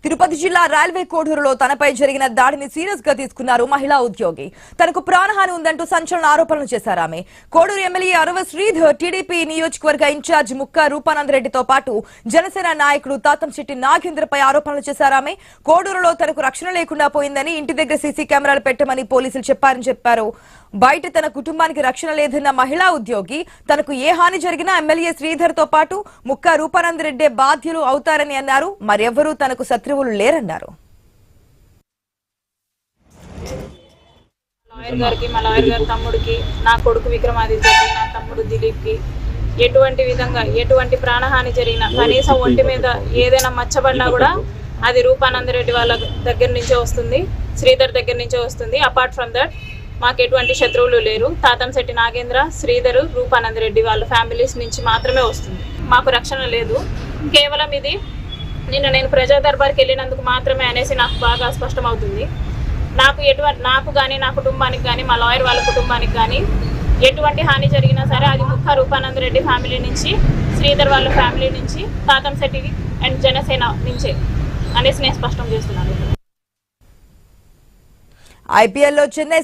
తిరుపతి జిల్లా రైల్వే కోడూరులో తనపై జరిగిన దాడిని సీరియస్ గా తీసుకున్నారు మహిళా ఉద్యోగి. తనకు ప్రాణహాని ఉందంటూ సంచలన ఆరోపణలు చేశారు ఆమె. కోడూరు ఎమ్మెల్యే అరవ శ్రీధర్, టీడీపీ నియోజకవర్గ ఇన్ఛార్జ్ ముక్క రూపానందరెడ్డితో పాటు జనసేన నాయకుడు తాతంశెట్టి నాగేంద్రపై ఆరోపణలు చేశారు ఆమె. కోడూరులో తనకు రక్షణ లేకుండా పోయిందని, ఇంటి దగ్గర సీసీ కెమెరాలు పెట్టమని పోలీసులు చెప్పారని చెప్పారు. బయట తన కుటుంబానికి రక్షణ లేదన్న మహిళా ఉద్యోగి, తనకు ఏ హాని జరిగినా ఎమ్మెల్యే శ్రీధర్ తో పాటు ముక్క రూపానందరెడ్డి బాధ్యులు అవుతారని అన్నారు. మరెవ్వరూ తనకు శత్రువులు లేరన్నారు. లాయర్ గారికి, మా లాయర్ గారి తమ్ముడికి, నా కొడుకు విక్రమాదిత్యకి, నా తమ్ముడు దిలీప్కి ఎటువంటి ప్రాణహాని జరిగినా, కనీసం ఒంటి మీద ఏదైనా మచ్చబడినా కూడా అది రూపానందరెడ్డి వాళ్ళ దగ్గర నుంచే వస్తుంది, శ్రీధర్ దగ్గర నుంచే వస్తుంది. అపార్ట్ ఫ్రమ్ దట్ మాకు ఎటువంటి శత్రువులు లేరు. తాతంశెట్టి నాగేంద్ర, శ్రీధర్, రూపానందరెడ్డి వాళ్ళ ఫ్యామిలీస్ నుంచి మాత్రమే వస్తుంది. మాకు రక్షణ లేదు. కేవలం ఇది నేను ప్రజా దర్బార్కి వెళ్ళినందుకు మాత్రమే అనేసి నాకు బాగా స్పష్టమవుతుంది. నాకు కానీ, నా కుటుంబానికి కానీ, మా లాయర్ వాళ్ళ కుటుంబానికి కానీ ఎటువంటి హాని జరిగినా సరే అది ముక్క రూపానందరెడ్డి ఫ్యామిలీ నుంచి, శ్రీధర్ వాళ్ళ ఫ్యామిలీ నుంచి, తాతంశెట్టి అండ్ జనసేన నుంచే అనేసి నేను స్పష్టం చేస్తున్నాను. ఐపీఎల్లో చెన్నై